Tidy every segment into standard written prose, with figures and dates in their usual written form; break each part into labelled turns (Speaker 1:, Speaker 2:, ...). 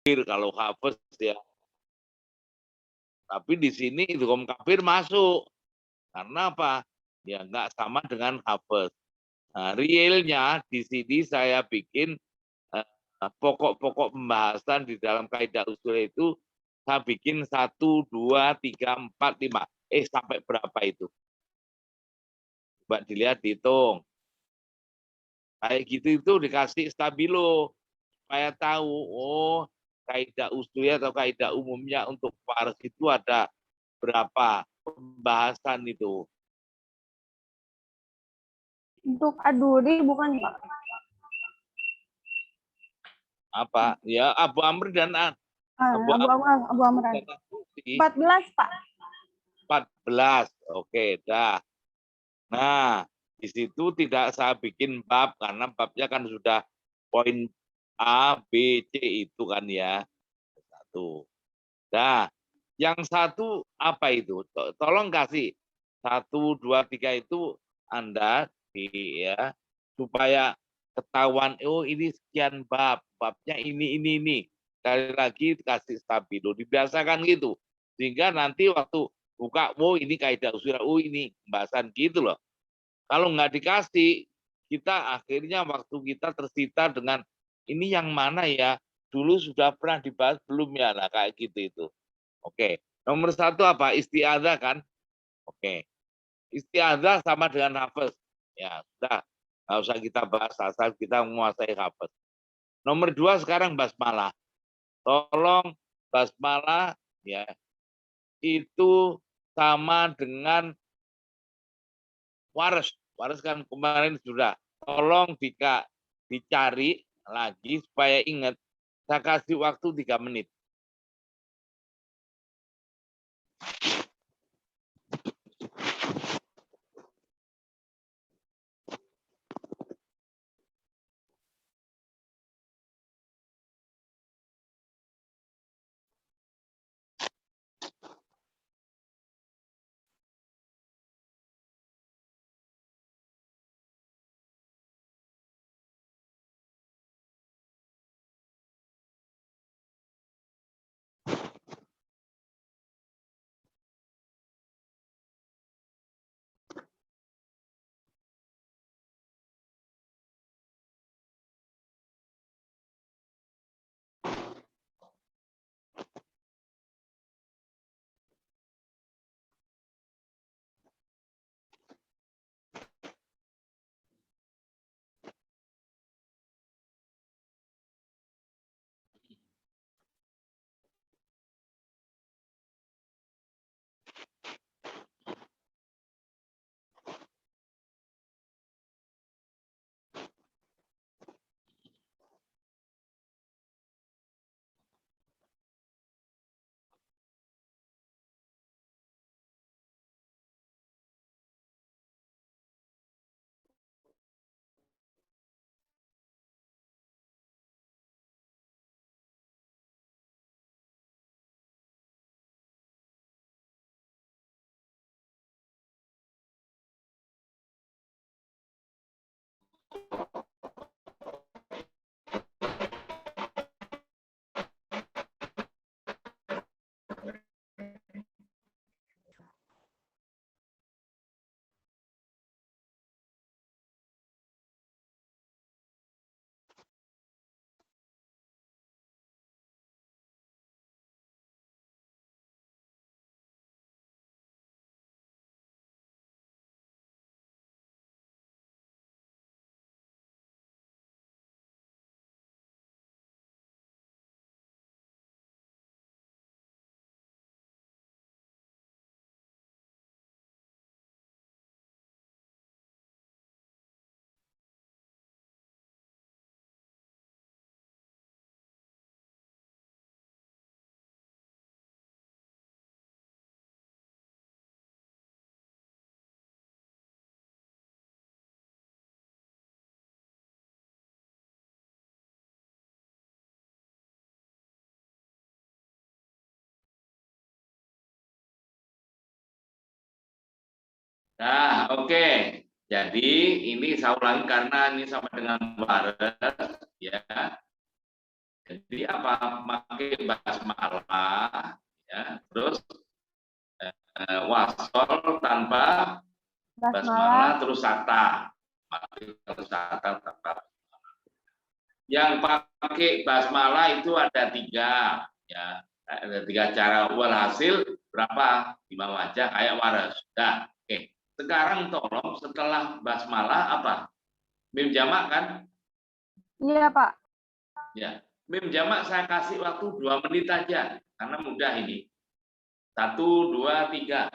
Speaker 1: kalau hafes ya. Tapi di sini idgham kafir masuk. Karena apa? Ya nggak sama dengan hafes. Nah, realnya di sini saya bikin pokok-pokok pembahasan di dalam kaidah usul itu saya bikin 1, 2, 3, 4, 5. Sampai berapa itu? Coba dilihat, dihitung. Kayak gitu itu dikasih stabilo supaya tahu, oh kaidah usulnya atau kaidah umumnya untuk faras itu ada berapa pembahasan itu.
Speaker 2: Untuk aduri bukan Pak?
Speaker 1: Apa? Ya Abu Amr dan
Speaker 2: Abu Amran. 14 Pak.
Speaker 1: 14. Oke, dah. Nah, di situ tidak saya bikin bab karena babnya kan sudah poin A, B, C itu kan ya. Satu. Nah, yang satu apa itu? Tolong kasih 1, 2, 3 itu Anda ya supaya ketahuan, oh ini sekian bab, babnya ini. Sekali lagi kasih stabilo, dibiasakan gitu. Sehingga nanti waktu buka, oh ini kaidah usul, oh ini pembahasan gitu loh. Kalau nggak dikasih, kita akhirnya waktu kita tersita dengan ini yang mana ya, dulu sudah pernah dibahas belum ya, nah kayak gitu itu. Oke, nomor 1 apa? Isti'adzah kan? Oke, isti'adzah sama dengan hafaz. Ya, sudah. Nggak usah kita bahas asal kita menguasai hafaz. Nomor 2 sekarang basmalah. Tolong basmalah ya itu sama dengan waras. Waras kan kemarin sudah. Tolong dicari lagi supaya ingat. Saya kasih waktu 3 menit. Nah, oke. Jadi ini saya ulangi karena ini sama dengan waras ya. Jadi apa? Pakai basmalah, ya, terus wasol tanpa
Speaker 2: Basmalah.
Speaker 1: basmalah terus sata. Terus sata tanpa. Yang pakai basmalah itu ada 3, ya, ada 3 cara. Walhasil berapa? 5 wajah kayak waras. Sudah. Oke. Sekarang tolong setelah basmalah apa? Mim jamak kan?
Speaker 2: Iya, Pak.
Speaker 1: Ya. Mim jamak saya kasih waktu 2 menit aja karena mudah ini. 1, 2, 3.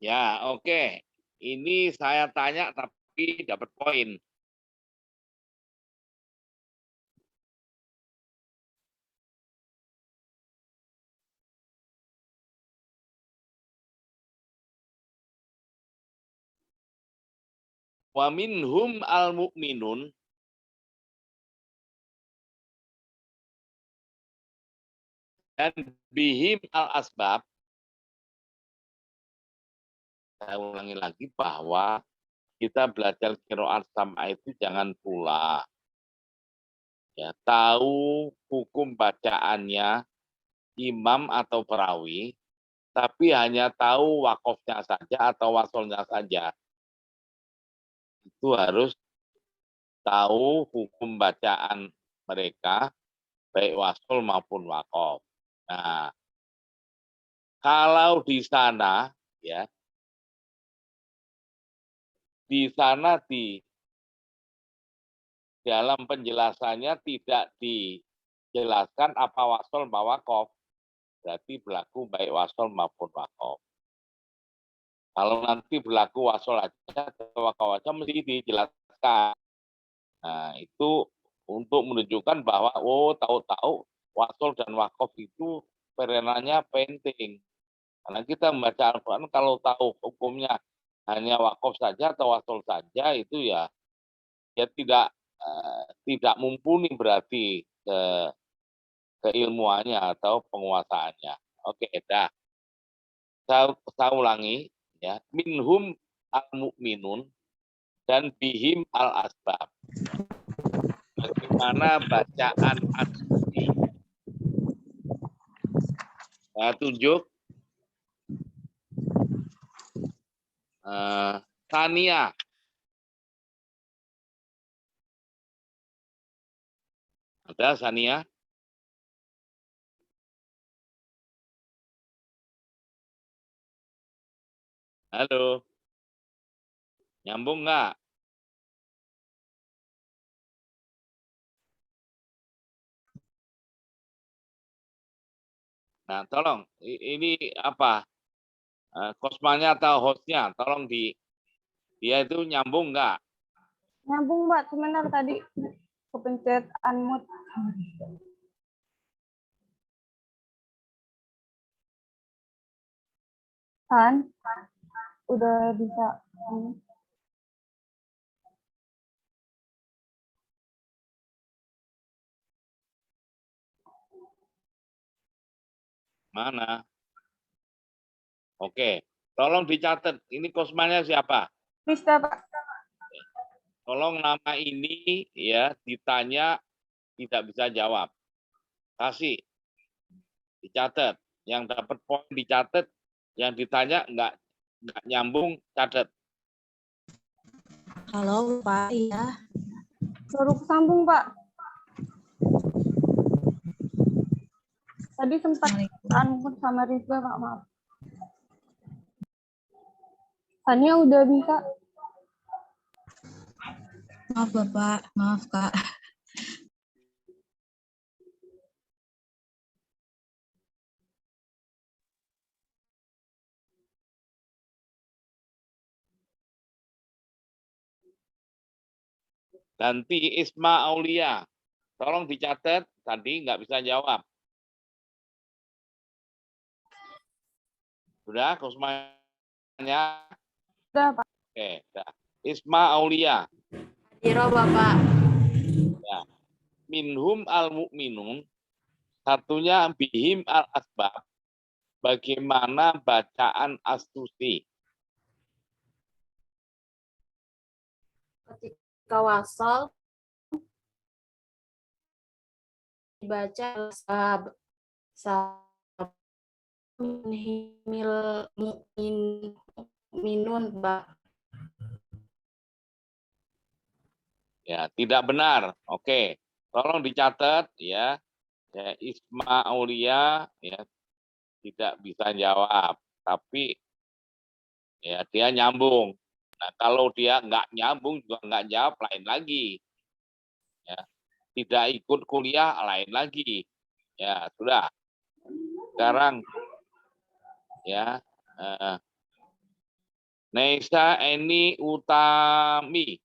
Speaker 1: Ya, oke. Ini saya tanya tapi dapat poin. Wa minhum al-mu'minun dan bihim al-asbab. Saya ulangi lagi bahwa kita belajar qiraat sama itu jangan pula ya tahu hukum bacaannya imam atau perawi, tapi hanya tahu wakofnya saja atau wasolnya saja. Itu harus tahu hukum bacaan mereka, baik wasol maupun wakof. Nah, kalau di sana, ya, di sana di dalam penjelasannya tidak dijelaskan apa wasol ma wakof, berarti berlaku baik wasol maupun wakof. Kalau nanti berlaku wasol aja atau wakof aja mesti dijelaskan. Nah, itu untuk menunjukkan bahwa tahu-tahu wasol dan wakof itu peranannya penting. Karena kita membaca Al-Quran kalau tahu hukumnya hanya wakof saja atau wasol saja itu ya tidak mumpuni berarti keilmuannya atau penguasaannya. Oke, dah. Saya ulangi ya. Minhum al-mu'minun dan bihim al-asbab. Bagaimana bacaan asli? Saya tunjuk. Tania. Ada Sania? Halo. Nyambung nggak? Nah, tolong ini apa? Kosmanya atau hostnya, tolong dia itu nyambung nggak?
Speaker 2: Nyambung, Mbak. Sebentar tadi kepencet unmute. Kan? Udah bisa.
Speaker 1: Mana? Oke, tolong dicatat. Ini kosmanya siapa?
Speaker 2: Bisa, Pak.
Speaker 1: Tolong nama ini ya ditanya tidak bisa jawab. Kasih, dicatat. Yang dapat poin dicatat, yang ditanya nggak nyambung, catat.
Speaker 3: Halo Pak, iya.
Speaker 2: Baru kesambung, Pak. Tadi sempat unmute sama Rizwa, Pak. Maaf. Tanya udah bisa.
Speaker 3: Maaf Bapak, maaf Kak.
Speaker 1: Ganti Isma Aulia. Tolong dicatat, tadi nggak bisa jawab. Sudah, kosmanya?
Speaker 2: Udah, Pak.
Speaker 1: Oke, dah. Isma Aulia.
Speaker 3: Hiro Bapak.
Speaker 1: Ya. Minhum al-mu'minun. Satunya bihim al-asbab. Bagaimana bacaan astusi?
Speaker 3: Ketika wasal dibaca sab himil minun Pak.
Speaker 1: Ya, tidak benar. Oke, tolong dicatat ya. Ya, Isma Aulia ya tidak bisa jawab, tapi ya dia nyambung. Nah, kalau dia nggak nyambung juga nggak jawab lain lagi. Ya, tidak ikut kuliah lain lagi. Ya, sudah. Sekarang ya Neisa Eni Utami.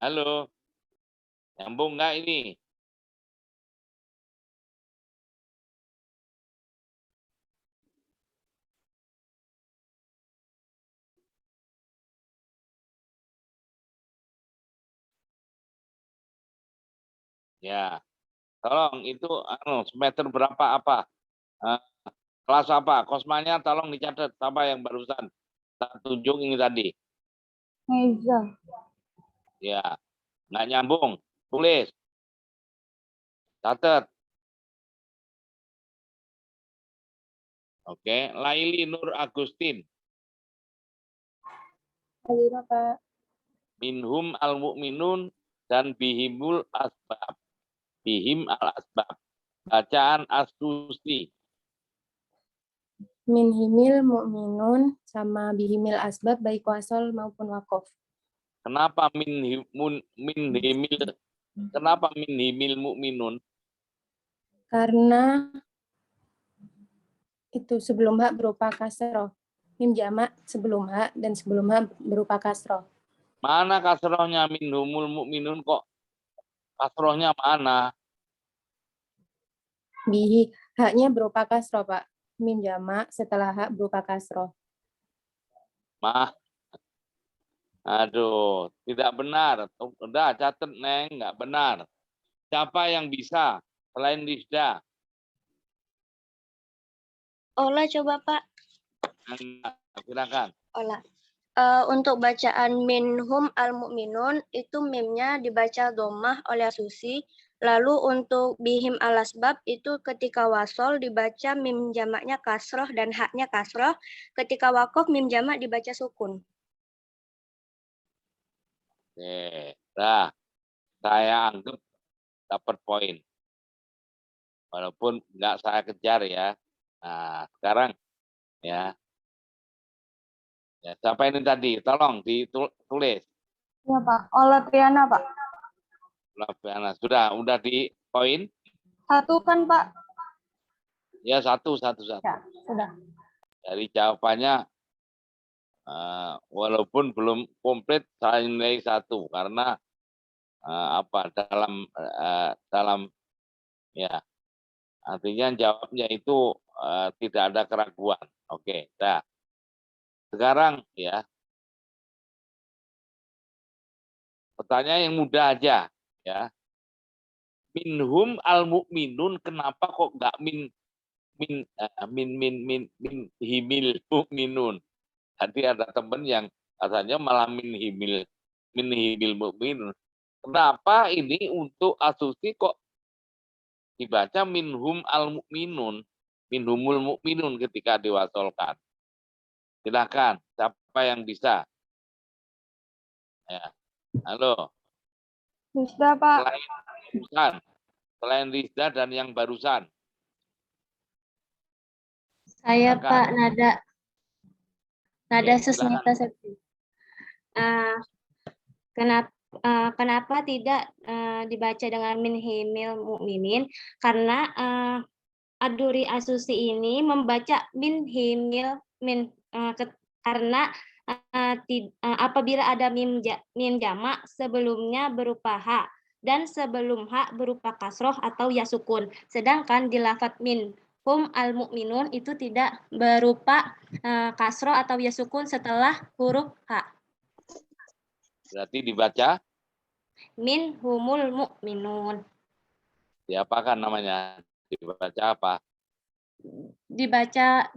Speaker 1: Halo. Nyambung nggak ini? Ya, tolong itu semester berapa apa? Eh, Kelas apa? Kosmanya tolong dicatat apa yang barusan tak tunjuk ini tadi.
Speaker 2: Neza.
Speaker 1: Ya, nggak nyambung. Tulis. Catat. Oke, Laili Nur Agustin.
Speaker 2: Alira, Pak.
Speaker 1: Minhum al-mu'minun dan bihimul asbab. Bihim al-asbab. Bacaan astusi.
Speaker 4: Min himil mu'minun sama bihimil asbab baik wasol maupun wakof.
Speaker 1: Kenapa kenapa min himil mu'minun?
Speaker 4: Karena itu sebelum hak berupa kasroh. Mim jamak sebelum hak dan sebelum hak berupa kasroh.
Speaker 1: Mana kasrohnya minhumul mu'minun kok? Kasrohnya mana?
Speaker 4: Bihi haknya berupa kasroh, Pak. Mim jamak setelah hak berupa kasroh.
Speaker 1: Aduh, tidak benar. Udah catat, Neng, nggak benar. Siapa yang bisa selain Lisda?
Speaker 5: Ola coba Pak.
Speaker 1: Silakan.
Speaker 5: Ola. Untuk bacaan minhum al-mu'minun itu mimnya dibaca dhammah oleh Susi. Lalu untuk bihim al-asbab itu ketika wasol dibaca mim jamaknya kasroh dan haknya kasroh. Ketika wakof mim jamak dibaca sukun.
Speaker 1: Oke, dah. Saya anggap dapat poin. Walaupun nggak saya kejar ya. Nah, sekarang ya. Ya, siapa ini tadi? Tolong ditulis.
Speaker 2: Iya Pak. Olatriana Pak.
Speaker 1: Lapiana. Sudah di poin?
Speaker 2: Satu kan Pak?
Speaker 1: Ya, satu.
Speaker 2: Ya, sudah.
Speaker 1: Dari jawabannya, walaupun belum komplit, saya nilai 1 karena apa dalam ya artinya jawabnya itu tidak ada keraguan. Oke, dah. Sekarang ya pertanyaan yang mudah aja ya. Minhum al mukminun, kenapa kok nggak min himil mukminun? Tadi ada temen yang katanya malah min himil mukminun. Kenapa ini untuk asusi kok dibaca minhum al mukminun, minhumul mukminun ketika diwasolkan? Silakan, siapa yang bisa? Ya, halo.
Speaker 2: Sudah Pak.
Speaker 1: Selain Rizda dan yang barusan.
Speaker 3: Saya
Speaker 1: Silakan.
Speaker 3: Pak Nada
Speaker 1: Oke, silakan.
Speaker 3: Susmita Septi. Kenapa tidak dibaca dengan min himil mukminin? Karena Aduri Asusi ini membaca min himil karena apabila ada mim jamak sebelumnya berupa ha dan sebelum ha berupa kasroh atau ya sukun. Sedangkan di lafadz min hum al mukminun itu tidak berupa kasroh atau ya sukun setelah huruf ha.
Speaker 1: Berarti dibaca
Speaker 3: Min humul mukminun.
Speaker 1: diapakan namanya? Dibaca apa?
Speaker 3: Dibaca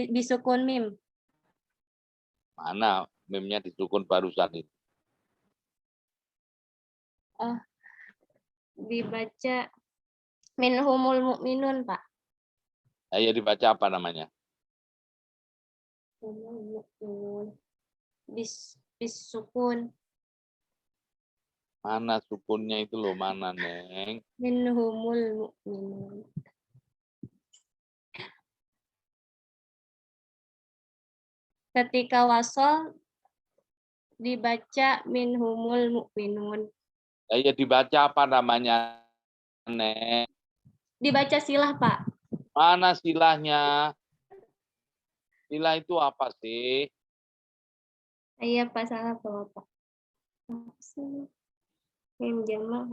Speaker 3: bisukun mim.
Speaker 1: Mana mimnya disukun barusan itu?
Speaker 3: Dibaca min humul mukminun, Pak.
Speaker 1: Ya dibaca apa namanya?
Speaker 3: Bisukun.
Speaker 1: Mana sukunnya itu loh, mana Neng?
Speaker 3: Min humul mukminun. Ketika wasol dibaca min humul mukminun.
Speaker 1: Ya dibaca apa namanya, Neng?
Speaker 3: Dibaca silah, Pak.
Speaker 1: Mana silahnya? Silah itu apa sih?
Speaker 3: Iya, Pak, salah Pak. Mim jamak.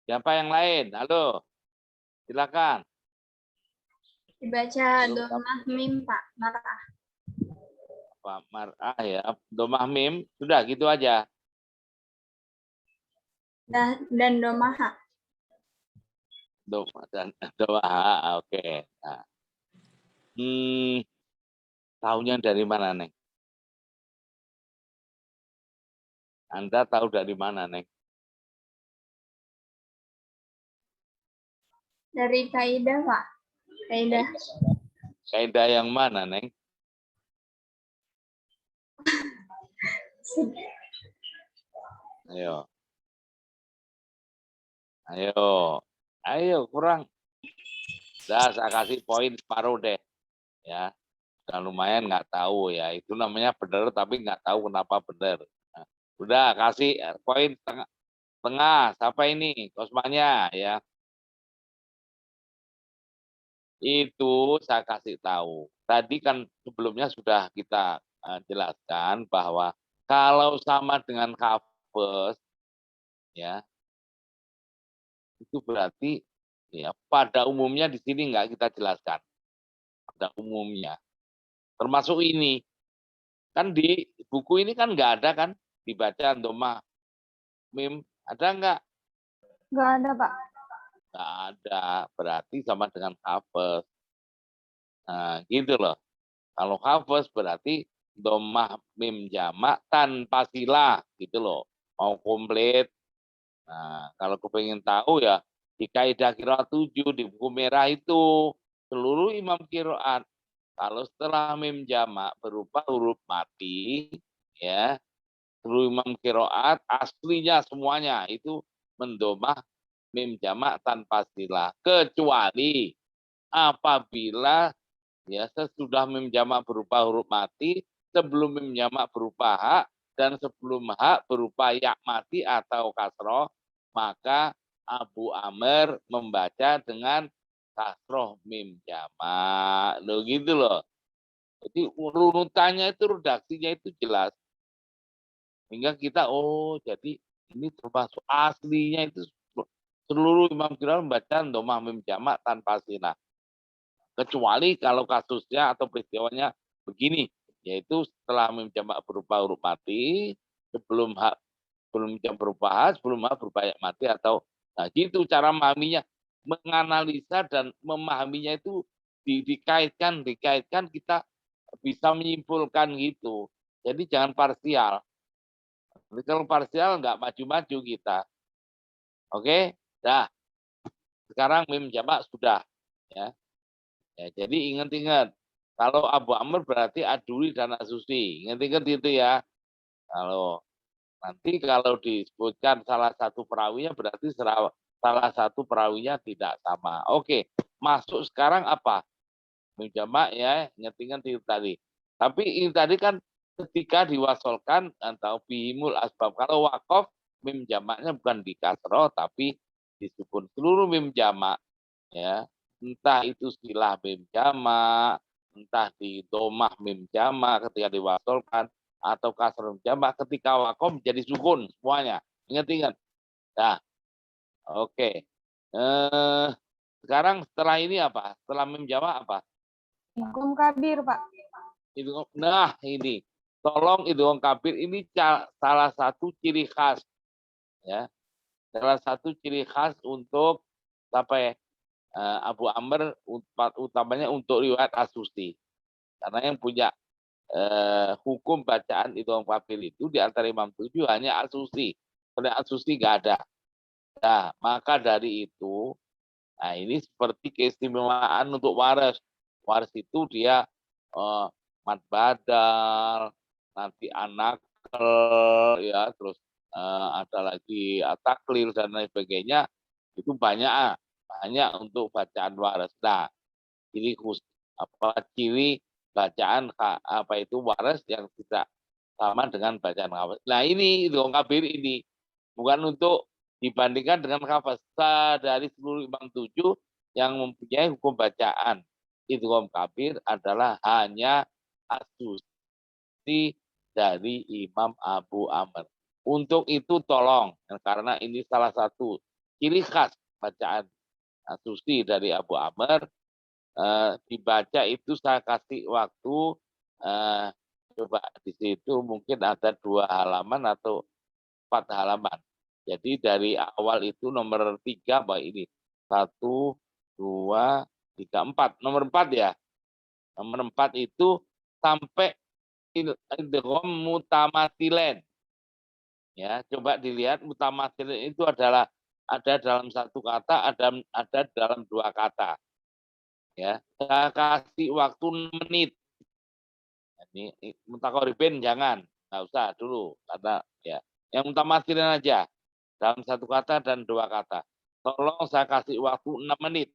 Speaker 1: Siapa yang lain? Halo, silakan.
Speaker 2: Dibaca
Speaker 1: Belum
Speaker 2: domah mim Pak. Marah.
Speaker 1: Pak Mar'ah ya, domah mim, sudah gitu aja.
Speaker 2: Dan domah ha.
Speaker 1: Domah, oke. Nah. Tahunya dari mana, Neng? Anda tahu dari mana, Neng?
Speaker 2: Dari kaidah Pak. Kaidah.
Speaker 1: Kaidah yang mana, Neng? Ayo. Ayo, kurang. Dah, saya kasih poin separuh deh. Ya, dan lumayan nggak tahu ya. Itu namanya benar, tapi nggak tahu kenapa benar. Nah, udah, kasih poin tengah. Siapa ini? Kosmanya, ya. Itu saya kasih tahu. Tadi kan sebelumnya sudah kita jelaskan bahwa kalau sama dengan kafes, ya, itu berarti ya pada umumnya di sini nggak kita jelaskan. Pada umumnya. Termasuk ini. Kan di buku ini kan nggak ada kan dibaca domah mim. Ada nggak?
Speaker 2: Nggak ada Pak.
Speaker 1: Nggak ada. Berarti sama dengan kafes. Nah, gitu loh. Kalau kafes berarti domah mim jamak tanpa silah gitu loh. Mau komplit. Nah, kalau kepengen tahu ya di kaidah qiraat 7 di buku merah itu seluruh imam qiraat kalau setelah mim jamak berupa huruf mati ya seluruh imam qiraat aslinya semuanya itu mendomah mim jamak tanpa silah, kecuali apabila ya sesudah mim jamak berupa huruf mati, sebelum mim jamak berupa hak, dan sebelum hak berupa ya mati atau kasroh, maka Abu Amr membaca dengan kasroh mim jamak. Loh gitu loh. Jadi runutannya itu, redaksinya itu jelas. Sehingga kita, oh jadi ini termasuk aslinya itu seluruh imam qiraat membaca domah mim jamak tanpa silah. Kecuali kalau kasusnya atau peristiwanya begini, yaitu setelah mim jamak berupa huruf mati, sebelum hak belum jam berupa hak, sebelum hak berupa ya mati atau nah gitu cara memahaminya, menganalisa dan memahaminya itu dikaitkan kita bisa menyimpulkan gitu. Jadi jangan parsial. Jadi kalau parsial nggak maju-maju kita. Oke, dah. Sekarang mim jamak sudah ya. Ya, jadi ingat-ingat, kalau Abu Amr berarti Aduri dan Asusi. Ingat-ingat itu ya. Kalau disebutkan salah satu perawinya berarti salah satu perawinya tidak sama. Oke, masuk sekarang apa? Jamak ya, ingat-ingat itu tadi. Tapi ini tadi kan ketika diwasolkan atau bihimul asbab. Kalau wakof, mim jamaknya bukan di kasroh tapi disukun. Seluruh mim jamak ya, entah itu silah mim jamak, entah di domah mim jamak ketika diwasolkan, atau kasroh mim jamak ketika wakof menjadi sukun semuanya. Ingat-ingat. Nah, oke. Sekarang setelah ini apa? Setelah mim jamak apa?
Speaker 2: Idgham kabir, Pak.
Speaker 1: Nah ini, tolong idgham kabir ini salah satu ciri khas ya, salah satu ciri khas untuk apa ya, Abu Amr, utamanya untuk riwayat Asusi, karena yang punya hukum bacaan idgham kabir itu di antara imam 7 hanya Asusi, oleh Asusi nggak ada. Nah maka dari itu, nah ini seperti keistimewaan untuk waris. Waris itu dia mat badal, nanti anak ya, terus ada lagi taklil dan lain sebagainya, itu banyak untuk bacaan waris. Nah, ciri ciri bacaan apa itu waris yang tidak sama dengan bacaan hafaz. Nah, ini idgham kabir ini bukan untuk dibandingkan dengan hafaz. Dari seluruh imam 7 yang mempunyai hukum bacaan idgham kabir adalah hanya Asusi dari Imam Abu Amr. Untuk itu tolong, karena ini salah satu ciri khas bacaan Asusi dari Abu Amr, dibaca itu saya kasih waktu, coba di situ mungkin ada 2 halaman atau 4 halaman. Jadi dari awal itu nomor 3, Pak, ini 1, 2, 3, 4. Nomor 4 ya. Nomor 4 itu sampai idgham mutamathilen. Ya, coba dilihat mutamathilen itu adalah ada dalam satu kata, ada dalam 2 kata. Ya, saya kasih waktu 6 menit. Ini mutaqaribin jangan, nggak usah dulu karena ya yang mutamathilen aja dalam 1 kata dan 2 kata. Tolong saya kasih waktu 6 menit.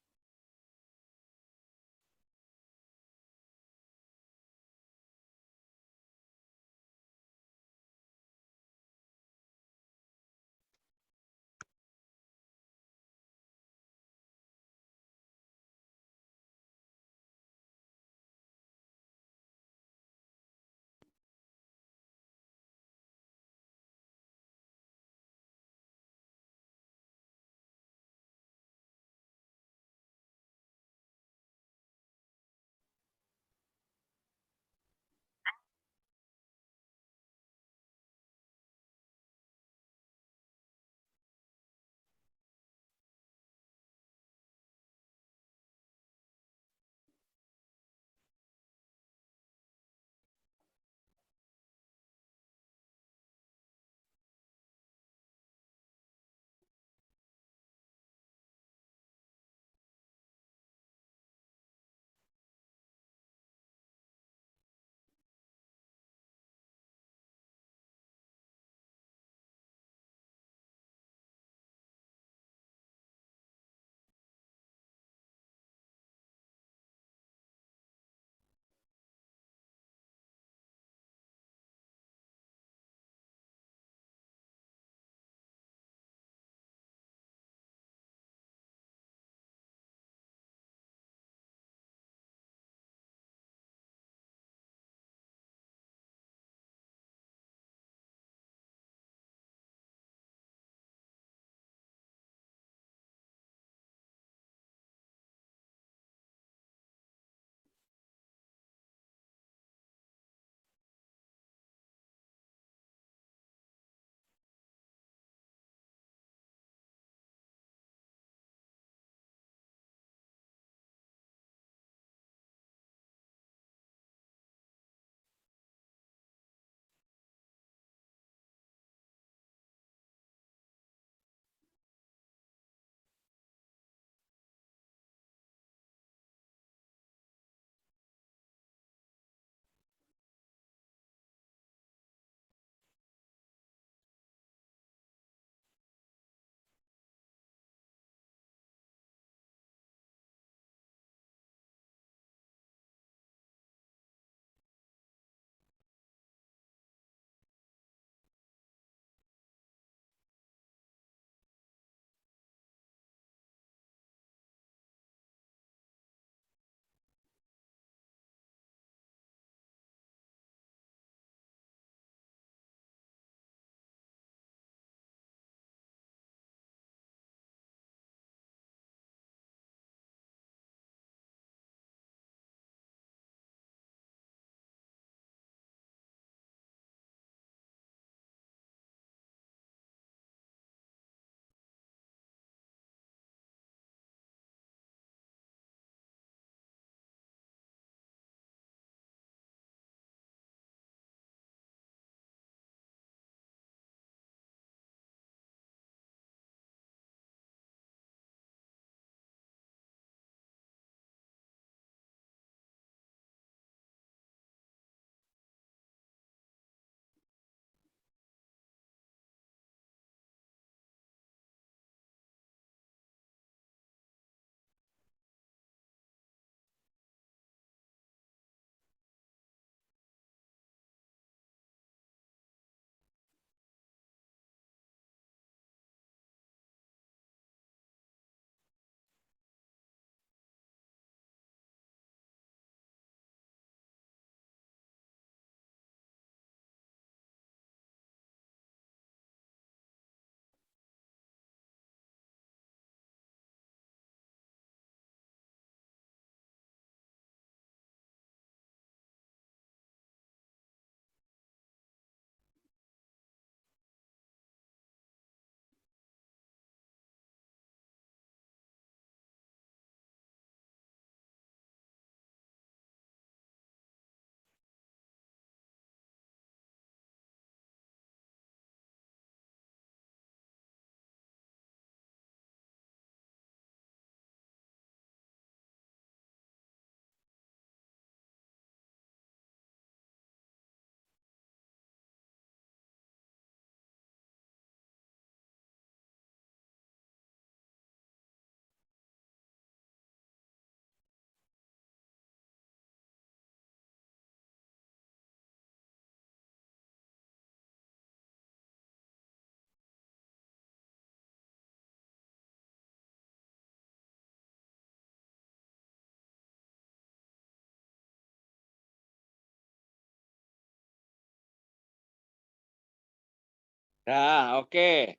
Speaker 1: Nah, oke.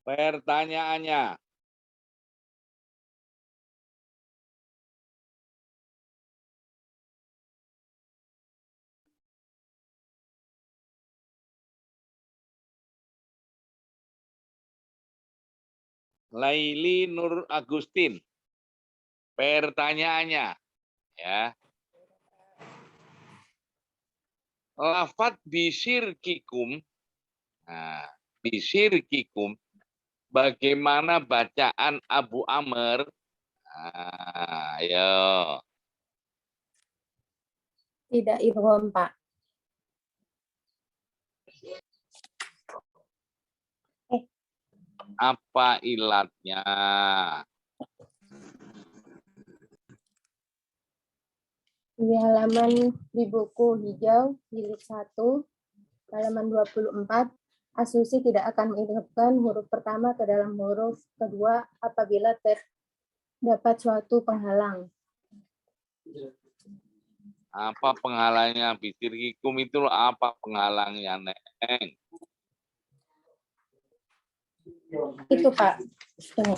Speaker 1: Pertanyaannya. Laili Nur Agustin. Pertanyaannya, ya. Lafat bisirkikum. Nah, bisirkikum. Bagaimana bacaan Abu Amr? Nah, ayo.
Speaker 4: Tidak idgham, Pak.
Speaker 1: Apa ilatnya?
Speaker 4: Di halaman di buku hijau, jilid 1, halaman 24, Asusi tidak akan mengidghamkan huruf pertama ke dalam huruf kedua apabila terdapat suatu penghalang.
Speaker 1: Apa penghalangnya? Bisirkikum itu apa penghalangnya, Neng?
Speaker 4: Itu, Pak. Ini.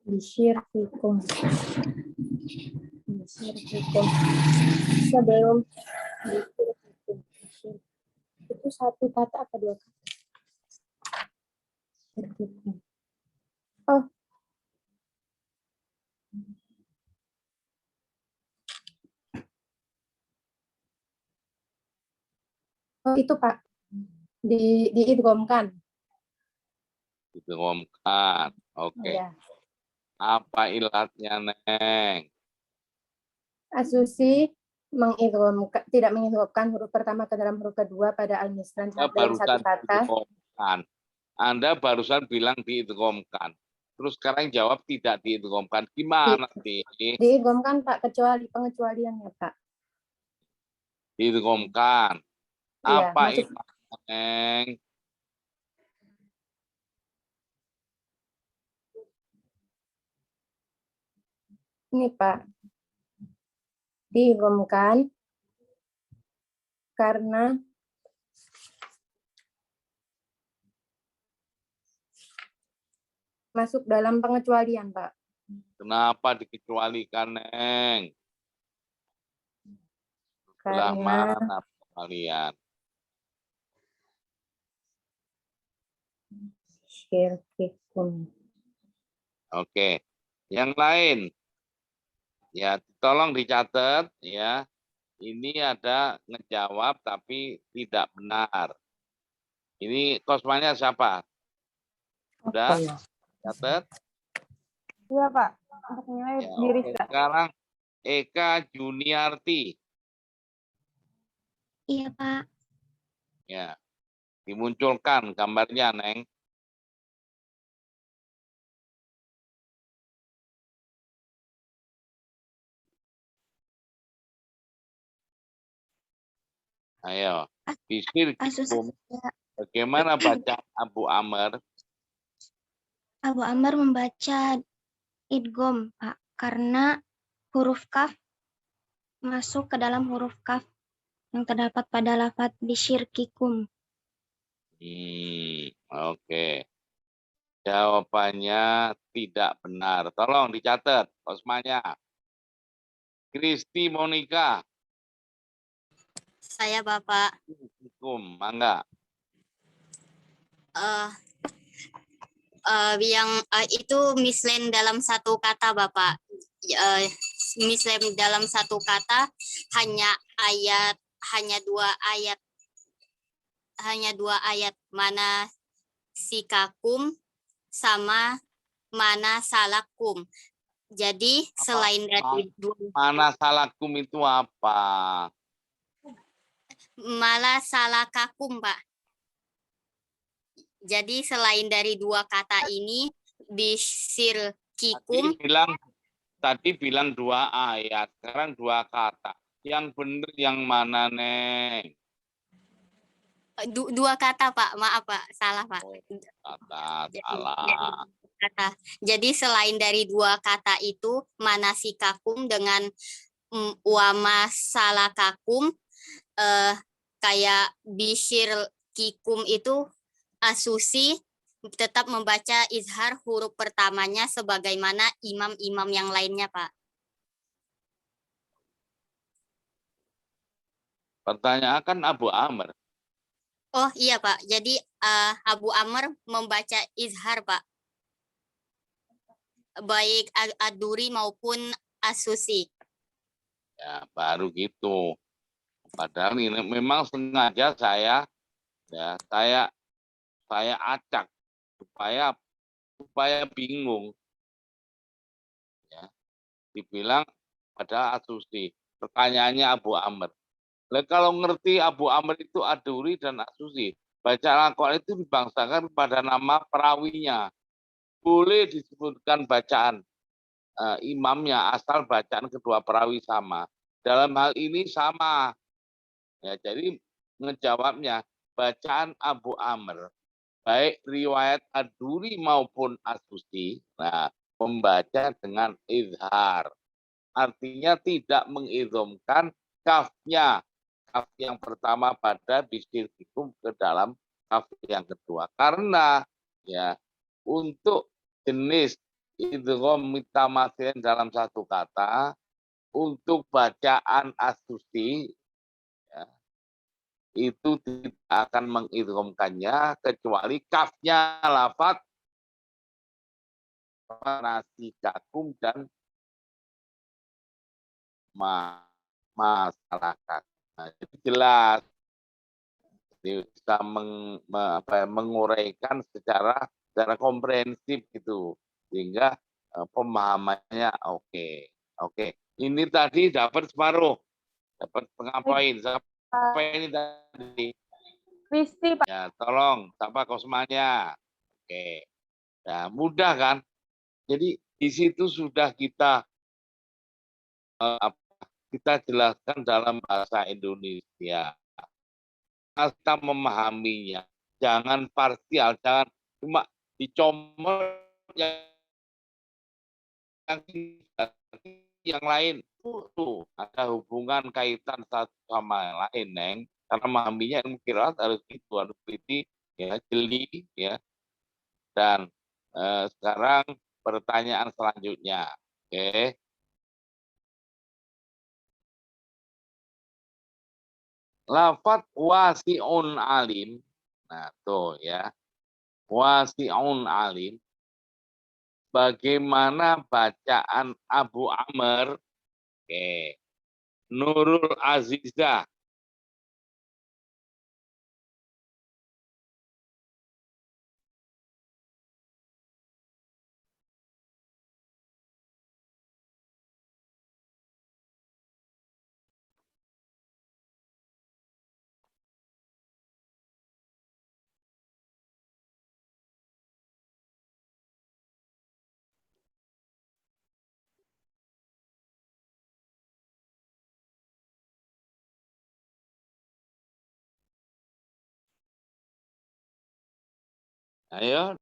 Speaker 4: Bisirkikum. Bisirkikum. Sebelum bisirkikum. Itu satu kata apa dua kata? Bisirkikum. Oh. Oh, itu, Pak. Diidghamkan.
Speaker 1: Diidghamkan. Oke.
Speaker 4: Ya.
Speaker 1: Apa ilatnya, Neng?
Speaker 4: Asusi tidak mengidghamkan huruf pertama ke dalam huruf kedua pada al-misran dalam satu kata.
Speaker 1: Anda barusan bilang diidghamkan. Terus sekarang jawab tidak diidghamkan. Gimana sih?
Speaker 4: Diidghamkan, Pak, kecuali pengecualiannya, Pak.
Speaker 1: Diidghamkan.
Speaker 4: Iya,
Speaker 1: Apa ilatnya, Neng?
Speaker 4: Ini, Pak. Diidghamkan karena masuk dalam pengecualian, Pak.
Speaker 1: Kenapa dikecualikan, Neng? Sebelah
Speaker 4: Karena
Speaker 1: mana kalian?
Speaker 4: syirkikum.
Speaker 1: Oke. Yang lain. Ya, tolong dicatat ya. Ini ada ngejawab tapi tidak benar. Ini kosmanya siapa? Sudah? Catat?
Speaker 2: Iya, Pak. Untuk nilai
Speaker 1: Ya,
Speaker 2: diri
Speaker 1: oke. Sekarang Eka Juniarti.
Speaker 5: Iya, Pak.
Speaker 1: Ya. Dimunculkan gambarnya, Neng. Ayo. Bisirkikum. Bagaimana baca Abu Amr?
Speaker 5: Abu Amr membaca idgham, Pak, karena huruf kaf masuk ke dalam huruf kaf yang terdapat pada lafaz bisyirkikum.
Speaker 1: Oke. Jawabannya tidak benar. Tolong dicatat kosmanya. Kristi Monica.
Speaker 6: Saya Bapak.
Speaker 1: Hukum, mangga.
Speaker 6: Itu mislen dalam satu kata Bapak. Mislen dalam satu kata hanya dua ayat mana sikakum sama mana salakum. Jadi selain dari dua
Speaker 1: mana salakum itu apa?
Speaker 6: malah salakakum, Pak. Jadi selain dari dua kata ini bisirkikum.
Speaker 1: Tadi bilang dua ayat, sekarang dua kata. Yang benar yang mana, Neng?
Speaker 6: Dua kata, Pak. Maaf, Pak. Salah, Pak.
Speaker 1: Kata salah.
Speaker 6: Jadi selain dari dua kata itu, manasikakum dengan wama salakakum, kayak Bishir Kikum itu Asusi tetap membaca izhar huruf pertamanya sebagaimana imam-imam yang lainnya, Pak.
Speaker 1: Pertanyaan kan Abu Amr.
Speaker 6: Oh iya, Pak. Jadi Abu Amr membaca izhar, Pak. Baik Ad-Duri maupun Asusi.
Speaker 1: Ya, baru gitu. Padahal ini memang sengaja saya acak supaya bingung. Ya, dibilang pada Asusi. Pertanyaannya Abu Amr. Nah, kalau ngerti Abu Amr itu Ad-Duri dan Asusi, baca Al-Quran itu dibangsakan pada nama perawinya. Boleh disebutkan bacaan imamnya asal bacaan kedua perawi sama. Dalam hal ini sama. Ya, jadi ngejawabnya bacaan Abu Amr, baik riwayat Ad-Duri maupun Asusi, nah, membaca dengan izhar. Artinya tidak mengidhamkan kafnya, kaf yang pertama pada Bishir Kikum ke dalam kaf yang kedua. Karena ya untuk jenis idgham mutamatsilin dalam satu kata, untuk bacaan Asusi ya, itu tidak akan mengidghamkannya kecuali kafnya lafaz nasikakum dan masyarakat. Nah, jadi jelas bisa menguraikan secara komprehensif gitu, sehingga pemahamannya oke. Ini tadi dapat separuh, dapat setengah poin. Siapa ini tadi?
Speaker 2: Kristi, Pak.
Speaker 1: Ya, tolong siapa Kosmanya. Oke. Nah, mudah kan? Jadi di situ sudah kita jelaskan dalam bahasa Indonesia. Kita memahaminya, jangan parsial, jangan cuma dicomot yang lain. Tuh ada hubungan kaitan satu sama yang lain, Neng. Karena memahaminya ilmu qiraat harus itu, harus teliti, ya, jeli, ya. Dan sekarang pertanyaan selanjutnya, oke. Lafaz wasi'un alim. Nah, tuh ya. Wasi'un alim. Bagaimana bacaan Abu Amr? Oke. Nurul Azizah. Ayo.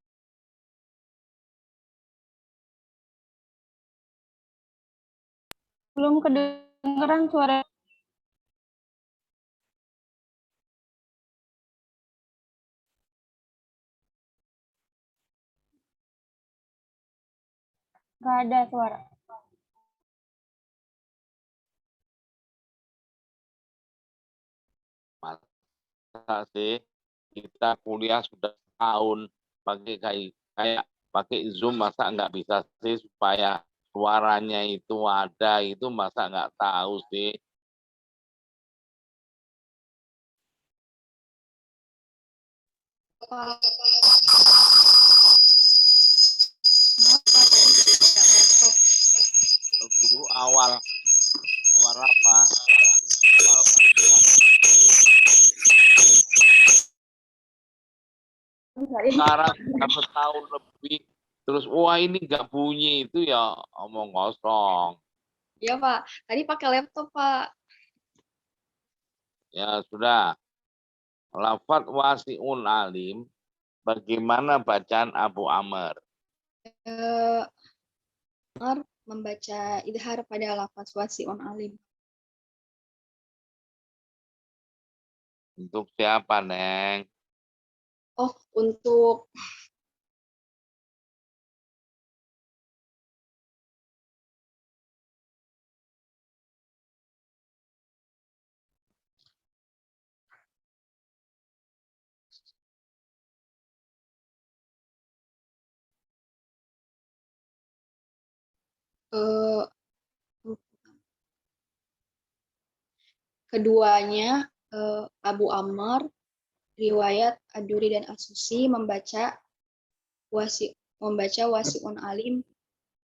Speaker 2: Belum kedengeran suara. Nggak ada suara.
Speaker 1: Masa sih kita kuliah sudah tahun pakai kayak pakai Zoom, masa nggak bisa sih supaya suaranya itu ada, itu masa nggak tahu sih. Dulu awal apa? Awal sekarang sudah setahun lebih, terus wah ini nggak bunyi, itu ya omong kosong.
Speaker 7: Iya, Pak. Tadi pakai laptop, Pak.
Speaker 1: Ya sudah. Lafaz wasi'un alim, bagaimana bacaan Abu Amr?
Speaker 7: Amr membaca idhar pada lafaz wasi'un alim.
Speaker 1: Untuk siapa, Neng?
Speaker 7: Oh, untuk eh, keduanya Abu Amr, riwayat Aduri dan Asusi membaca wasiun alim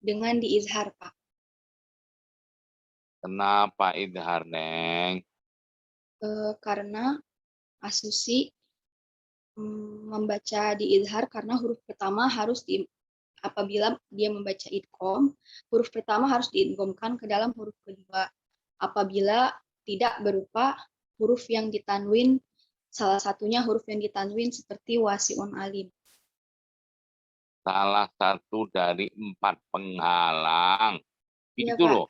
Speaker 7: dengan diizhar, Pak.
Speaker 1: Kenapa idhar, Neng?
Speaker 7: Karena Asusi membaca diizhar karena huruf pertama apabila dia membaca idgham, huruf pertama harus diidghamkan ke dalam huruf kedua. Apabila tidak berupa huruf yang ditanwin, salah satunya huruf yang ditanwin seperti wasiun alim.
Speaker 1: Salah satu dari 4 penghalang.
Speaker 7: Iya,
Speaker 1: Itu
Speaker 7: Pak.
Speaker 1: loh.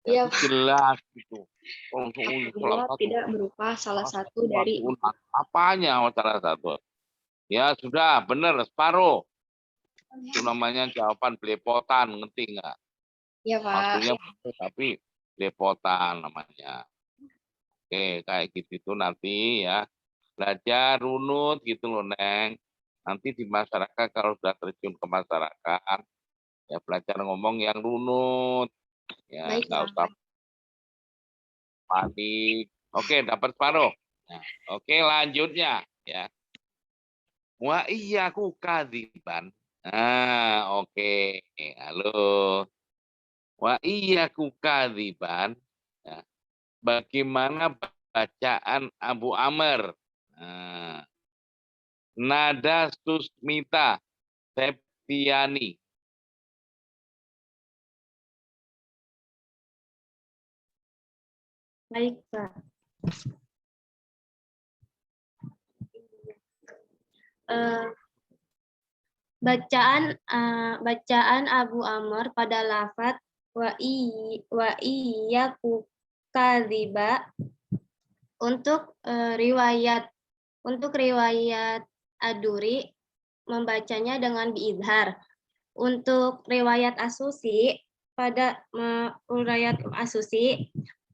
Speaker 7: Iya,
Speaker 1: Jadi jelas gitu. Oh, salah
Speaker 7: apabila
Speaker 1: satu.
Speaker 7: tidak berupa salah satu dari
Speaker 1: apanya salah satu? Ya sudah, benar, separuh. Itu namanya jawaban belepotan, ngerti nggak?
Speaker 7: Iya, Pak.
Speaker 1: Waktunya betul, tapi belepotan namanya. Oke, kayak gitu itu nanti ya. Belajar runut gitu loh, Neng. Nanti di masyarakat kalau sudah terjun ke masyarakat, ya belajar ngomong yang runut. Ya,
Speaker 7: Baik,
Speaker 1: nggak
Speaker 7: Pak.
Speaker 1: usah panik. Oke, dapat separuh. Nah, oke, lanjutnya ya. Wa iyyaku kadziban. Oke. Halo. Wa iyyaku kadziban. Ya. Bagaimana bacaan Abu Amr? Nah, nada Susmita Septiani.
Speaker 3: Baik, Pak. Bacaan Abu Amr pada lafaz wa iyyaku kadziba untuk riwayat Aduri membacanya dengan biizhar. Untuk riwayat Asusi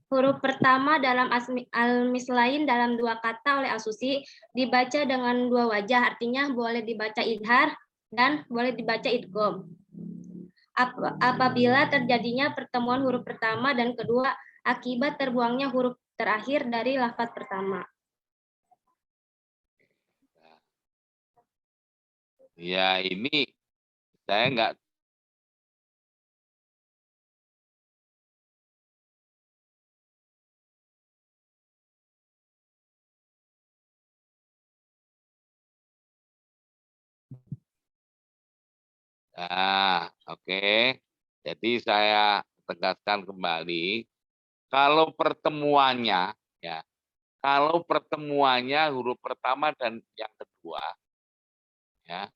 Speaker 3: huruf pertama dalam al-mislain dalam 2 kata oleh Asusi dibaca dengan 2 wajah, artinya boleh dibaca izhar dan boleh dibaca idgham. Apabila terjadinya pertemuan huruf pertama dan kedua akibat terbuangnya huruf terakhir dari lafaz pertama.
Speaker 1: Ya, ini saya nggak oke. Jadi saya tegaskan kembali, kalau pertemuannya ya, huruf pertama dan yang kedua ya,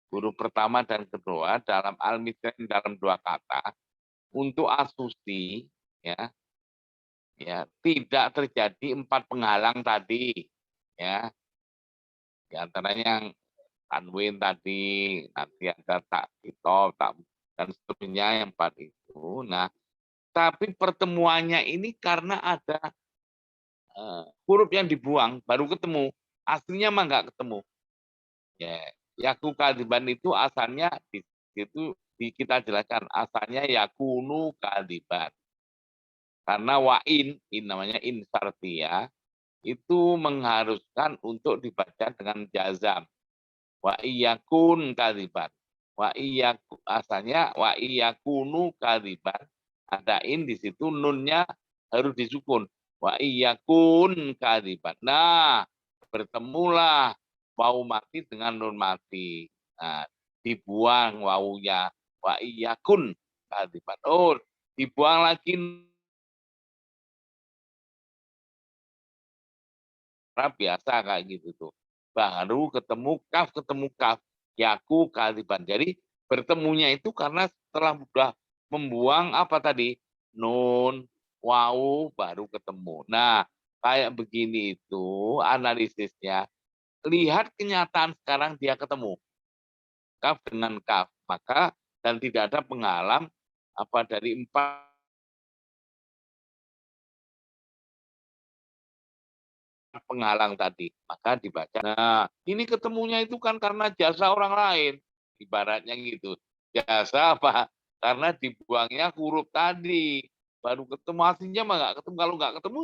Speaker 1: huruf pertama dan kedua dalam al-mislain dalam 2 kata untuk Asusi ya, tidak terjadi 4 penghalang tadi ya. Di antaranya yang tanwin tadi, nanti ada tak kitop, tak dan seterusnya yang 4 itu. Nah, tapi pertemuannya ini karena ada huruf yang dibuang baru ketemu, aslinya mah nggak ketemu. Ya, yaku kadiban itu asalnya di situ kita jelaskan asalnya yakunu kadiban. Karena in namanya in sartia itu mengharuskan untuk dibaca dengan jazam. Wa iyakun kadiban. Asalnya wa iyakunu kadiban. Ada in di situ, nunnya harus disukun. Wa iyakun kadiban. Nah, bertemulah wau mati dengan nun mati. Nah, dibuang waunya. Wa iyakun kadiban. Oh, dibuang lagi biasa kayak gitu tuh. Baru ketemu kaf, yaku kaliban. Jadi bertemunya itu karena setelah sudah membuang apa tadi? Nun, wau baru ketemu. Nah, kayak begini itu analisisnya, lihat kenyataan sekarang dia ketemu kaf dengan kaf, maka dan tidak ada penghalang apa dari 4 penghalang tadi, maka dibaca. Nah, ini ketemunya itu kan karena jasa orang lain, ibaratnya gitu. Jasa apa? Karena dibuangnya huruf tadi, baru ketemu, aslinya mah nggak ketemu. Kalau nggak ketemu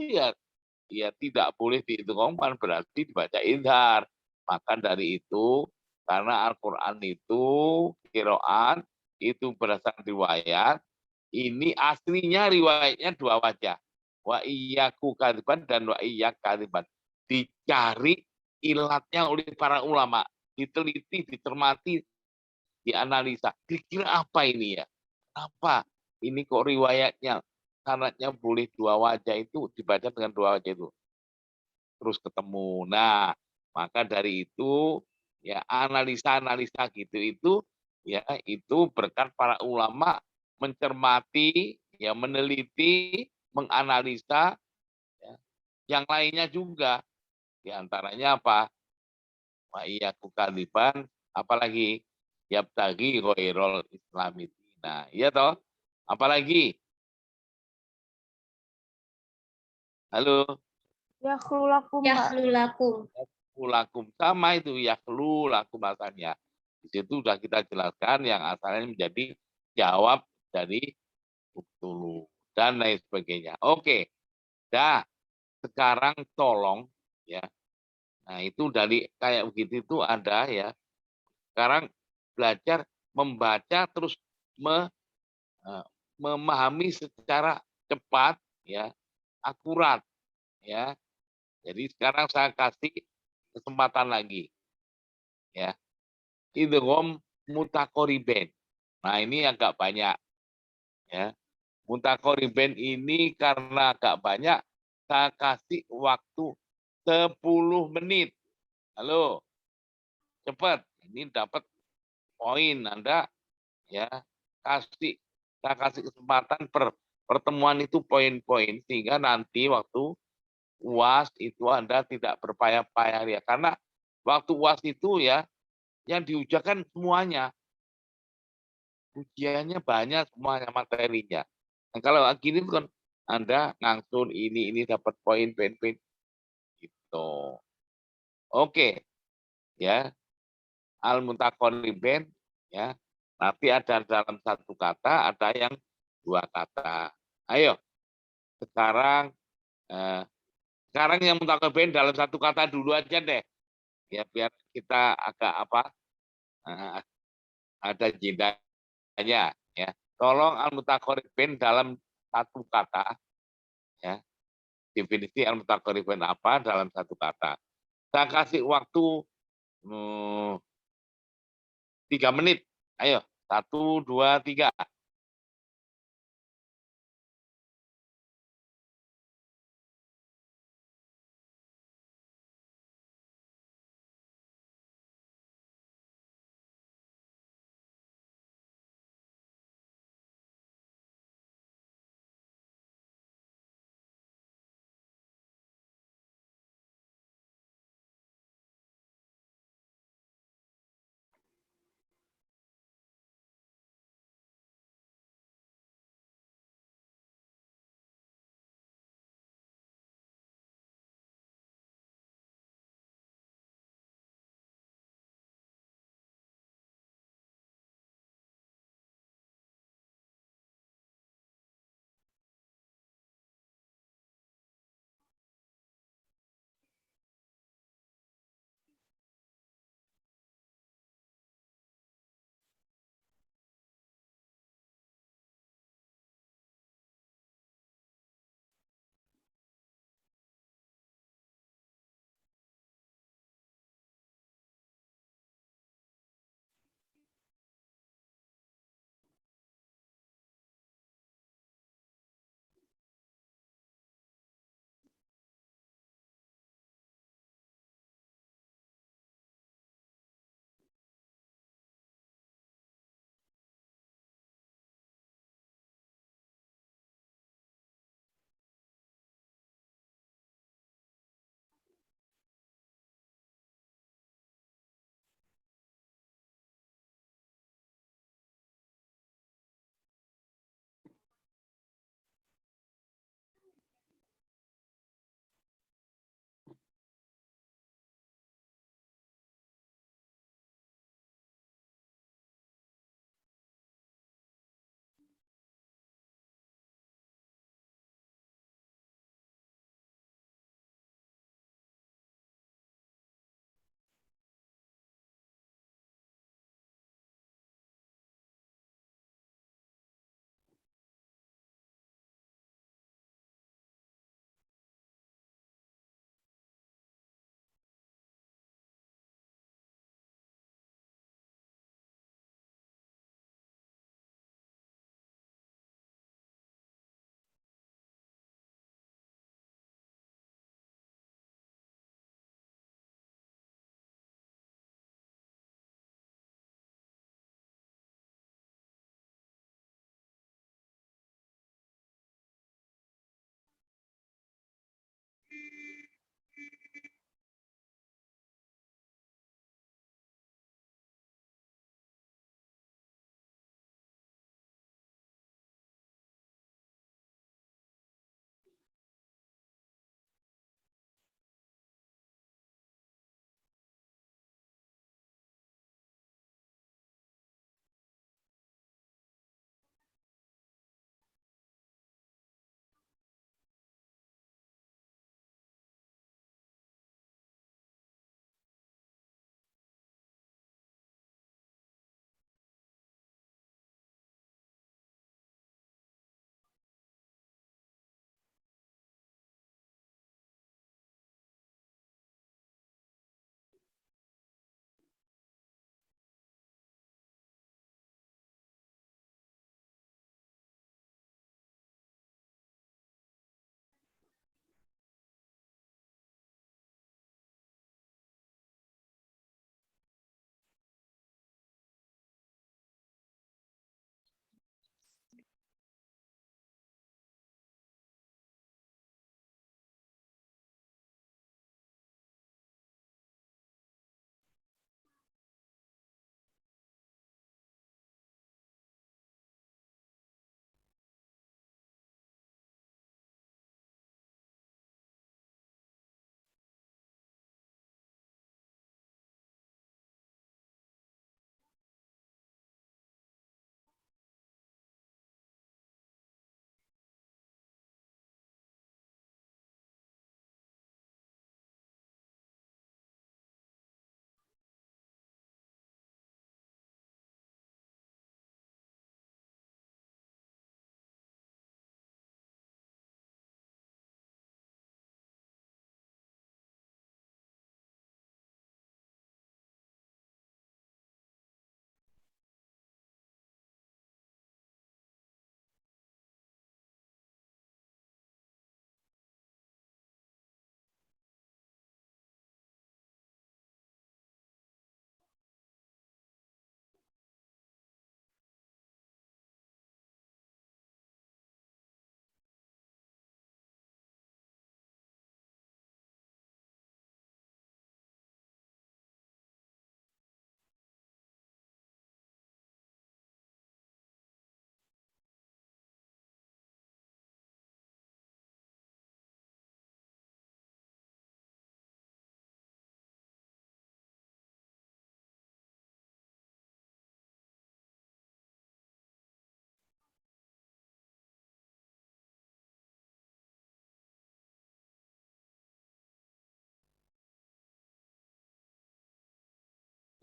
Speaker 1: ya tidak boleh diidghamkan, berarti dibaca idhar. Maka dari itu, karena Al-Quran itu qiraat itu berdasarkan riwayat, ini aslinya riwayatnya 2 wajah. Wa iyyaku kadziban dan wa iyyak kadziban. Dicari ilatnya oleh para ulama, diteliti, dicermati, dianalisa. Kira-kira apa ini ya? Kenapa ini kok riwayatnya sanadnya boleh 2 wajah itu dibaca dengan 2 wajah itu? Terus ketemu. Nah, maka dari itu ya analisa-analisa gitu itu ya itu berkat para ulama mencermati, ya meneliti, menganalisa ya, yang lainnya juga. Di antaranya apa? Wa iyyaku kaliban, apalagi yabtagi ghairul islami. Nah, iya toh? Apalagi? Halo,
Speaker 2: Yakhlulakum, Pak.
Speaker 3: Yahlulakum.
Speaker 1: lakum sama itu yakhlu lakum asalnya. Di situ sudah kita jelaskan yang asalnya menjadi jawab dari uktulu dan lain sebagainya. Oke. Dah, sekarang tolong ya. Nah, itu dari kayak begitu itu ada ya. Sekarang belajar membaca terus memahami secara cepat ya, akurat ya. Jadi sekarang saya kasih kesempatan lagi ya. Idgham mutaqaribain. Nah, ini agak banyak ya. Mutaqaribain ini karena agak banyak, saya kasih waktu 10 menit. Halo, cepat. Ini dapat poin Anda ya. Saya kasih kesempatan pertemuan itu poin-poin sehingga nanti waktu UAS itu Anda tidak berpayah-payah ya. Karena waktu UAS itu ya yang diujikan semuanya. Ujiannya banyak semuanya materinya. Nah, kalau gini kan Anda ngangsul ini dapat poin gitu. Oke, ya. Al-mutaqaribain ya. Nanti ada dalam satu kata, ada yang 2 kata. Ayo, sekarang yang mutaqaribain dalam satu kata dulu aja deh. Ya biar kita agak apa? Ada jedanya ya. Tolong al-mutaqaribain dalam satu kata ya. Definisi al-mutaqaribain apa dalam satu kata. Saya kasih waktu 3 menit. Ayo, 1, 2, 3.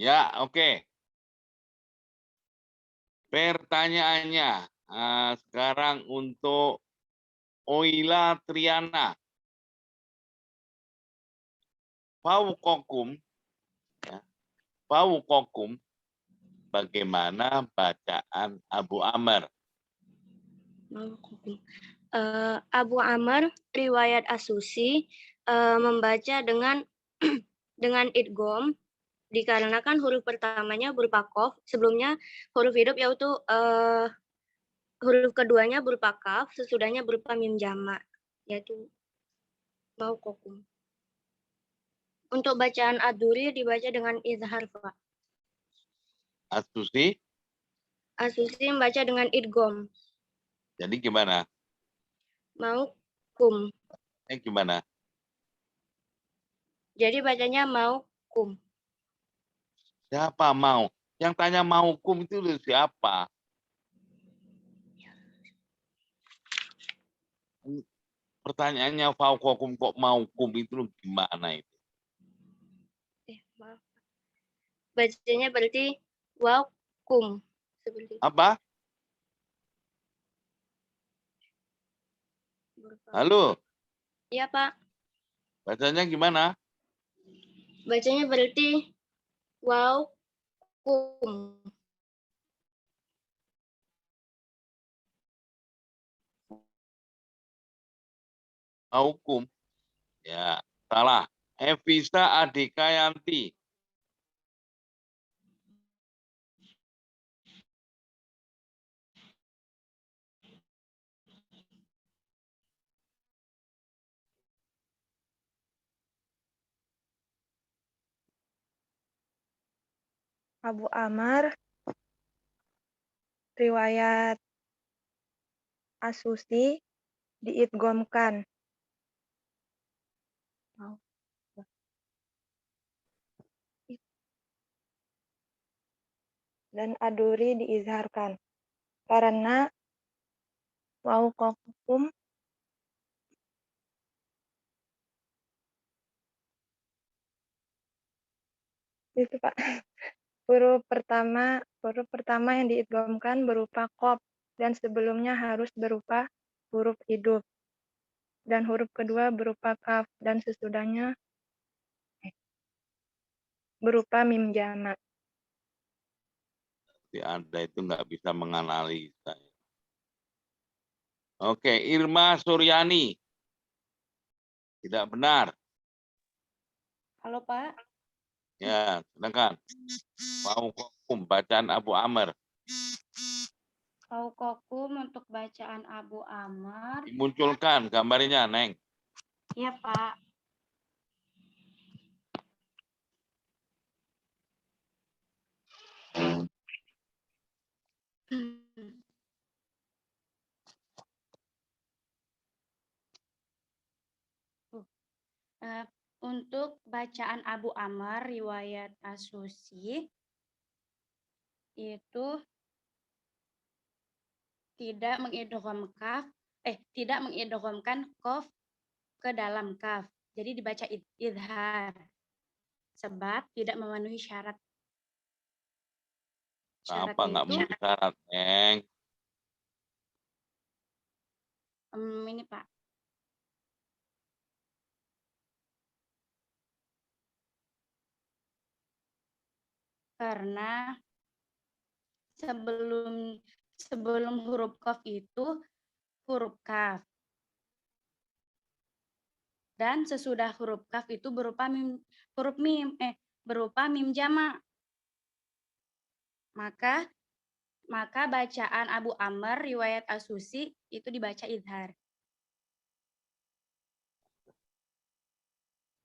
Speaker 1: Ya, oke. Pertanyaannya sekarang untuk Oila Triana. Fauqakum, ya, fauqakum, bagaimana bacaan Abu Amr?
Speaker 5: Abu Amr riwayat As-Susi membaca dengan dengan idgham dikarenakan huruf pertamanya berupa qaf, sebelumnya huruf hidup yaitu huruf keduanya berupa kaf, sesudahnya berupa mim jamak yaitu mauqakum. Untuk bacaan Ad-Duri dibaca dengan izhar, Pak.
Speaker 1: As-Susi,
Speaker 5: As-Susi membaca dengan idgham.
Speaker 1: jadi gimana?
Speaker 5: Mauqum.
Speaker 1: Gimana?
Speaker 5: Jadi bacanya mauqum.
Speaker 1: Siapa mau? Yang tanya mau hukum itu siapa? Pertanyaannya fauqakum kok mau hukum itu gimana itu?
Speaker 5: Maaf. Bacanya berarti wauqum. Seperti itu.
Speaker 1: Apa? Halo,
Speaker 5: Iya, Pak.
Speaker 1: bacanya gimana?
Speaker 5: Bacanya berarti wauqum.
Speaker 1: Hukum. Ya, salah. Evisa Adikayanti.
Speaker 2: Abu Amr, riwayat As-Susi diidghamkan. Dan Ad-Duri diizharkan. Karena wauqakum itu, Pak. Huruf pertama yang diidghamkan berupa qaf dan sebelumnya harus berupa huruf hidup. Dan huruf kedua berupa kaf dan sesudahnya berupa mim jamak.
Speaker 1: Anda itu nggak bisa menganalisa. Oke, Irma Suryani. Tidak benar.
Speaker 3: Halo, Pak.
Speaker 1: Ya, silakan. Fauqakum, bacaan Abu Amr.
Speaker 3: Fauqakum untuk bacaan Abu Amr.
Speaker 1: Dimunculkan gambarnya, Neng.
Speaker 3: Iya, Pak. Untuk bacaan Abu Amr riwayat As-Susi itu tidak mengidghamkan qaf ke dalam kaf. Jadi dibaca idhar. Sebab tidak memenuhi syarat.
Speaker 1: Apa nggak
Speaker 3: itu
Speaker 1: memenuhi syarat, Neng?
Speaker 3: Ini, Pak. Karena sebelum huruf qaf itu huruf kaf. Dan sesudah huruf kaf itu berupa mim jamak. Maka bacaan Abu Amr riwayat As-Susi itu dibaca izhar.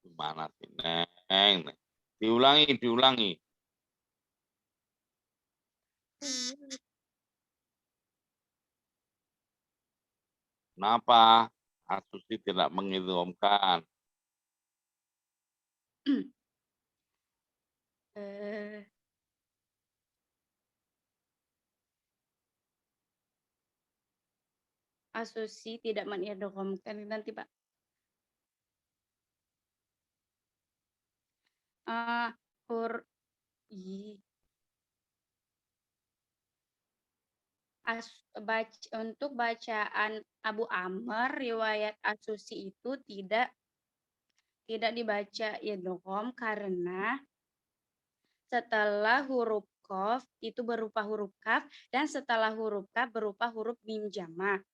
Speaker 1: Gimana sih, Neng? Diulangi. Kenapa As-Susi tidak mengidghamkan?
Speaker 3: As-Susi tidak mengidghamkan nanti, Pak.
Speaker 8: I. Untuk bacaan Abu Amr riwayat Asusi itu tidak dibaca idgham karena setelah huruf qaf itu berupa huruf kaf dan setelah huruf kaf berupa huruf mim jamak.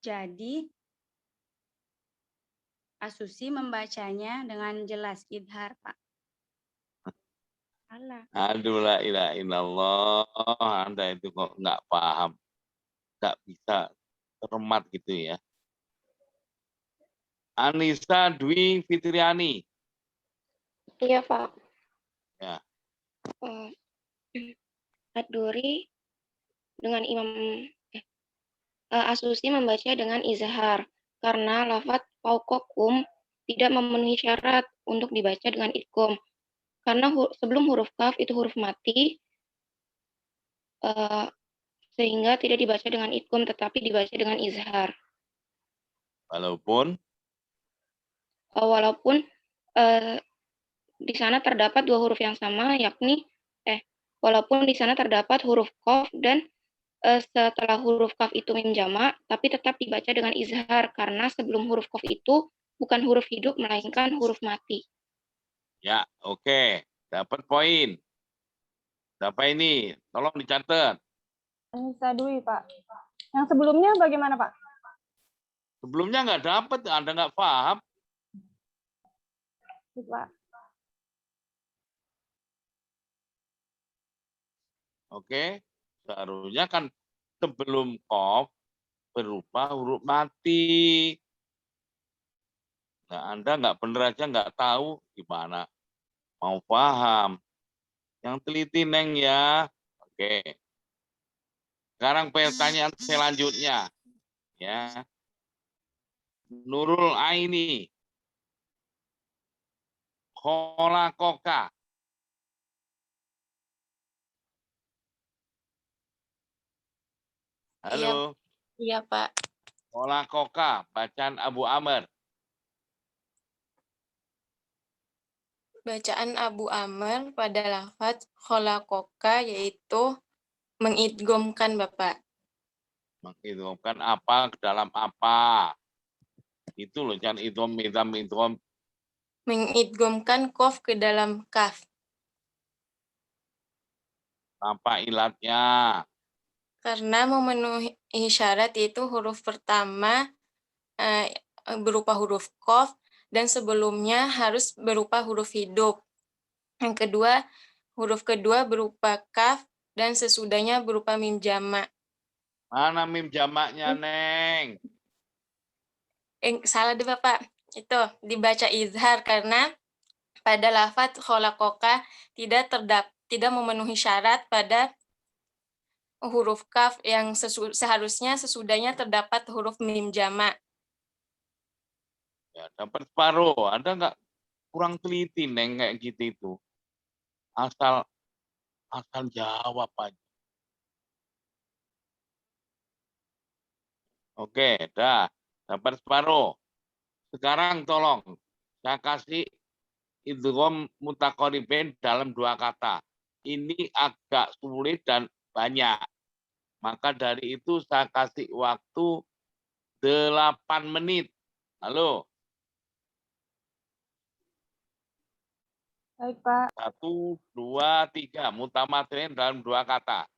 Speaker 8: Jadi Asusi membacanya dengan jelas idhar, Pak. Salah.
Speaker 1: Aduh, la ilaha illallah. Anda itu kok nggak paham, nggak bisa cermat gitu ya. Anissa Dwi Fitriani.
Speaker 5: Iya, Pak.
Speaker 1: Ya.
Speaker 5: Ad-Duri dengan Asusi membaca dengan izhar karena lafadz fauqakum tidak memenuhi syarat untuk dibaca dengan idgham. Karena sebelum huruf kaf itu huruf mati, sehingga tidak dibaca dengan idgham tetapi dibaca dengan izhar.
Speaker 1: Walaupun
Speaker 5: Di sana terdapat dua huruf yang sama, yakni walaupun di sana terdapat huruf qaf dan setelah huruf kaf itu mim jamak, tapi tetap dibaca dengan izhar karena sebelum huruf qaf itu bukan huruf hidup melainkan huruf mati.
Speaker 1: ya, oke. Dapat poin. Siapa ini? Tolong dicatat.
Speaker 4: Anissa Dwi, Pak. Yang sebelumnya bagaimana, Pak?
Speaker 1: Sebelumnya nggak dapat, Anda nggak paham.
Speaker 4: Pak.
Speaker 1: Oke. Seharusnya kan sebelum qaf berupa huruf mati. Nah, Anda nggak bener aja nggak tahu gimana mau paham. Yang teliti Neng ya. Oke. Sekarang pertanyaan selanjutnya. Ya. Nurul Aini. Kholaqoka. Halo.
Speaker 9: Iya, Pak.
Speaker 1: Kholaqoka, bacaan Abu Amr.
Speaker 9: Bacaan Abu Amr pada lafaz kholaqoka yaitu mengidghamkan, Bapak.
Speaker 1: Mengidghamkan apa ke dalam apa? Itu loh, jangan idgham.
Speaker 9: Mengidghamkan qaf ke dalam kaf.
Speaker 1: Apa ilatnya?
Speaker 9: Karena memenuhi syarat itu huruf pertama berupa huruf qaf dan sebelumnya harus berupa huruf hidup. Yang kedua, huruf kedua berupa kaf dan sesudahnya berupa mim jamak.
Speaker 1: Mana mim jamaknya, Neng?
Speaker 9: Salah deh, Bapak. Itu dibaca izhar karena pada lafaz kholaqoka tidak memenuhi syarat pada huruf kaf yang seharusnya sesudahnya terdapat huruf mim jamak.
Speaker 1: Ya, dapat separuh. Anda nggak kurang teliti, Neng, kayak gitu itu. Asal jawab aja. Oke, dah. Dapat separuh. Sekarang tolong saya kasih idgham mutaqaribain dalam dua kata. Ini agak sulit dan banyak. Maka dari itu saya kasih waktu 8 menit. Halo.
Speaker 4: Baik, Pak.
Speaker 1: 1, 2, 3. Mutamatsilain dalam dua kata.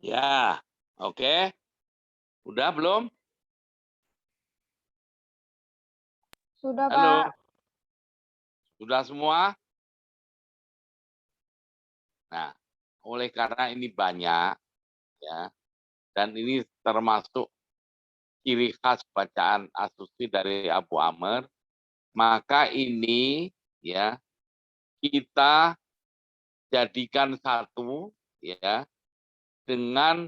Speaker 1: Ya, oke. Udah belum?
Speaker 2: Sudah,
Speaker 1: Halo.
Speaker 2: Pak.
Speaker 1: Sudah semua? Nah, oleh karena ini banyak, ya, dan ini termasuk ciri khas bacaan Asusi dari Abu Amr, maka ini ya kita jadikan satu ya dengan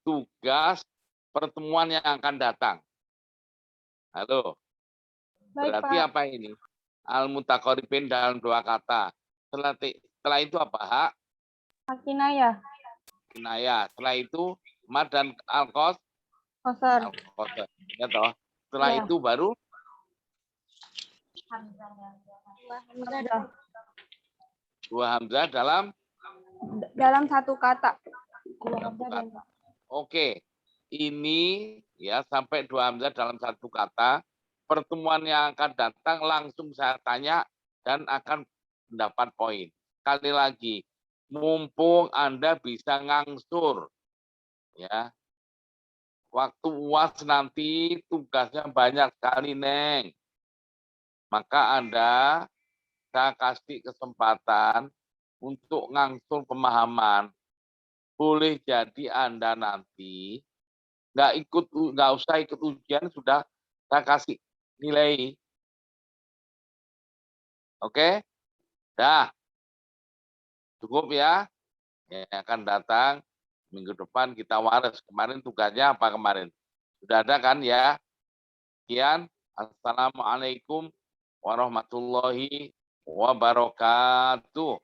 Speaker 1: tugas pertemuan yang akan datang. Halo.
Speaker 2: Baik,
Speaker 1: Berarti
Speaker 2: Pak.
Speaker 1: apa ini? Al-mutaqarribin dalam 2 kata. Setelah itu apa, Hak?
Speaker 2: Akinaya.
Speaker 1: Kinaya. Setelah itu mad dan al-qas.
Speaker 2: Kosor.
Speaker 1: Al-qasr. Ya toh. Setelah
Speaker 2: Ya.
Speaker 1: itu baru
Speaker 2: Hamzah.
Speaker 1: dua hamzah dalam
Speaker 2: Dalam satu kata.
Speaker 1: satu kata. Oke. Ini ya sampai 2 hamzah dalam satu kata. Pertemuan yang akan datang langsung saya tanya dan akan mendapat poin. Sekali lagi, mumpung Anda bisa ngangsur, ya. Waktu UAS nanti tugasnya banyak sekali, Neng. Maka Anda saya kasih kesempatan untuk ngangsur pemahaman. Boleh jadi Anda nanti nggak usah ikut ujian, sudah saya kasih nilai. Oke? Dah. Cukup ya. Yang akan datang minggu depan kita waras. Kemarin tugasnya apa kemarin? Sudah ada kan ya? Sekian. Assalamualaikum warahmatullahi wabarakatuh.